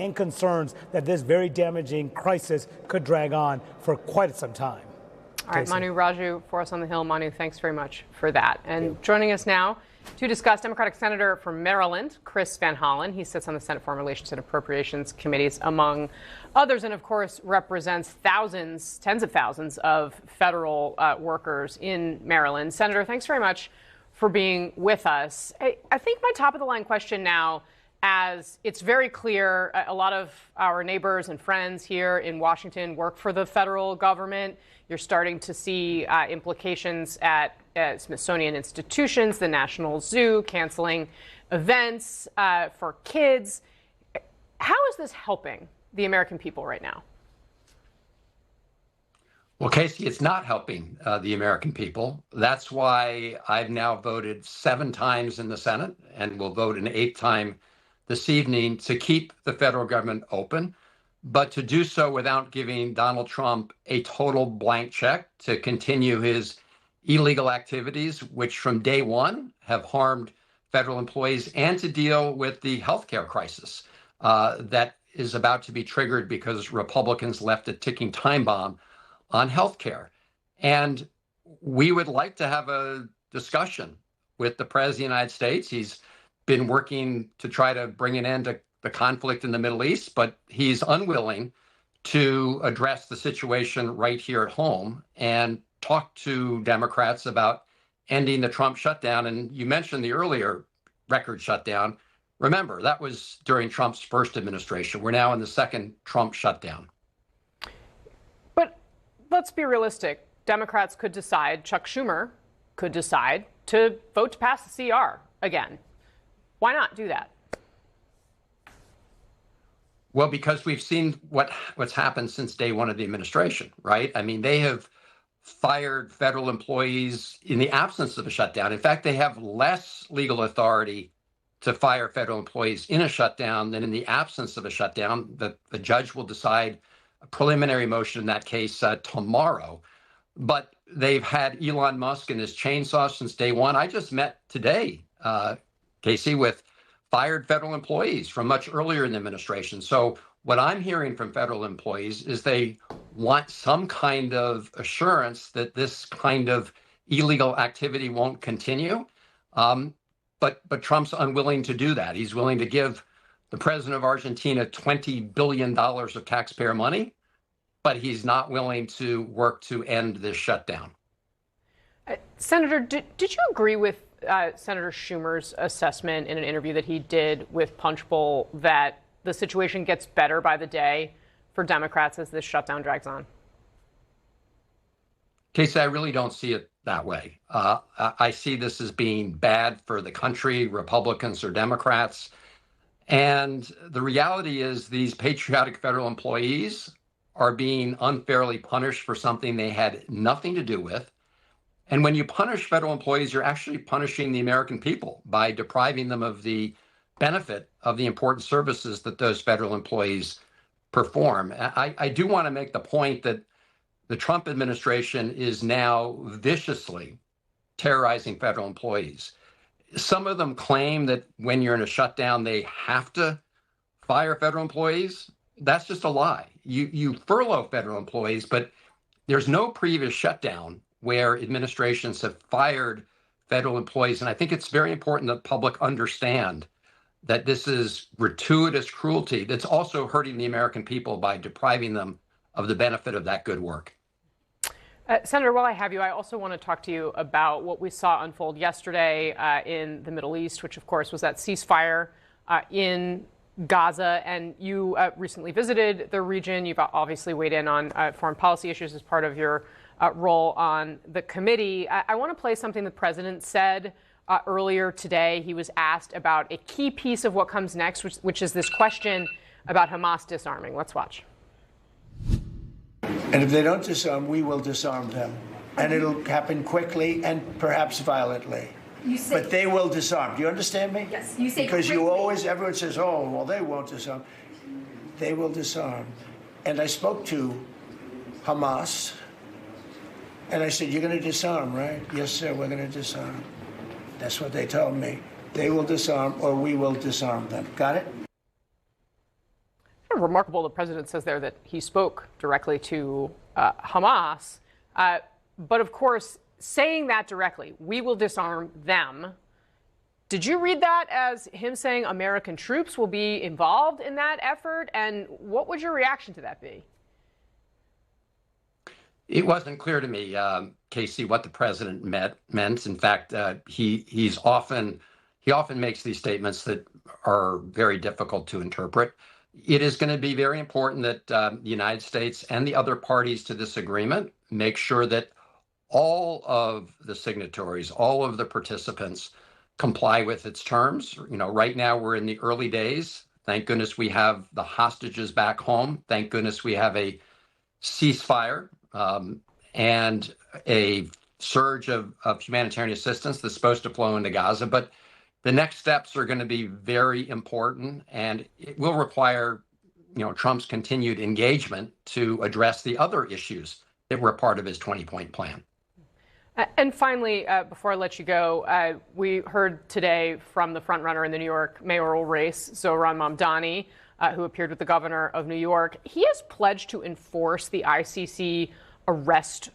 and concerns that this very damaging crisis could drag on for quite some time. All right, Manu Raju for us on the Hill. Manu, thanks very much for that. And joining us now to discuss, Democratic Senator from Maryland, Chris Van Hollen. He sits on the Senate Foreign Relations and Appropriations Committees, among others, and of course represents thousands, tens of thousands of federal workers in Maryland. Senator, thanks very much for being with us. I think my top of the line question now, as it's very clear, a lot of our neighbors and friends here in Washington work for the federal government. You're starting to see implications at Smithsonian institutions, the National Zoo, canceling events for kids. How is this helping the American people right now? Well, Casey, it's not helping the American people. That's why I've now voted 7 times in the Senate and will vote an 8th time this evening to keep the federal government open, but to do so without giving Donald Trump a total blank check to continue his illegal activities, which from day one have harmed federal employees, and to deal with the healthcare crisis that is about to be triggered because Republicans left a ticking time bomb on healthcare. And we would like to have a discussion with the President of the United States. He's been working to try to bring an end to the conflict in the Middle East, but he's unwilling to address the situation right here at home and talk to Democrats about ending the Trump shutdown. And you mentioned the earlier record shutdown. Remember, that was during Trump's first administration. We're now in the second Trump shutdown. But let's be realistic. Democrats could decide, Chuck Schumer could decide to vote to pass the CR again. Why not do that? Well, because we've seen what's happened since day one of the administration, right? I mean, they have fired federal employees in the absence of a shutdown. In fact, they have less legal authority to fire federal employees in a shutdown than in the absence of a shutdown. The judge will decide a preliminary motion in that case tomorrow. But they've had Elon Musk and his chainsaw since day one. I just met today, Casey, with fired federal employees from much earlier in the administration. So what I'm hearing from federal employees is they want some kind of assurance that this kind of illegal activity won't continue. But Trump's unwilling to do that. He's willing to give the president of Argentina $20 billion of taxpayer money, but he's not willing to work to end this shutdown. Senator, did you agree with Senator Schumer's assessment in an interview that he did with Punchbowl that the situation gets better by the day for Democrats as this shutdown drags on? Casey, I really don't see it that way. I see this as being bad for the country, Republicans or Democrats. And the reality is these patriotic federal employees are being unfairly punished for something they had nothing to do with. And when you punish federal employees, you're actually punishing the American people by depriving them of the benefit of the important services that those federal employees perform. I do want to make the point that the Trump administration is now viciously terrorizing federal employees. Some of them claim that when you're in a shutdown, they have to fire federal employees. That's just a lie. You furlough federal employees, but there's no previous shutdown where administrations have fired federal employees. And I think it's very important that the public understand that this is gratuitous cruelty that's also hurting the American people by depriving them of the benefit of that good work. Senator, while I have you, I also want to talk to you about what we saw unfold yesterday in the Middle East, which, of course, was that ceasefire in Gaza. And you recently visited the region. You've obviously weighed in on foreign policy issues as part of your role on the committee. I want to play something the president said earlier today. He was asked about a key piece of what comes next, which is this question about Hamas disarming. Let's watch. And if they don't disarm, we will disarm them. And it'll happen quickly and perhaps violently. But they will disarm. Do you understand me? Yes, you say because quickly. you always, everyone says, oh, well, they won't disarm. They will disarm. And I spoke to Hamas, and I said, you're going to disarm, right? Yes, sir, we're going to disarm. That's what they told me. They will disarm or we will disarm them. Got it? of remarkable. The president says there that he spoke directly to Hamas. But of course, saying that directly, we will disarm them. Did you read that as him saying American troops will be involved in that effort? And what would your reaction to that be? It wasn't clear to me, Casey, what the president meant. In fact, he often makes these statements that are very difficult to interpret. It is going to be very important that the United States and the other parties to this agreement make sure that all of the signatories, all of the participants comply with its terms. Right now we're in the early days. Thank goodness we have the hostages back home. Thank goodness we have a ceasefire and a surge of humanitarian assistance that's supposed to flow into Gaza. But the next steps are going to be very important, and it will require, Trump's continued engagement to address the other issues that were part of his 20-point plan. And finally, before I let you go, we heard today from the frontrunner in the New York mayoral race, Zohran Mamdani, who appeared with the governor of New York. He has pledged to enforce the ICC arrest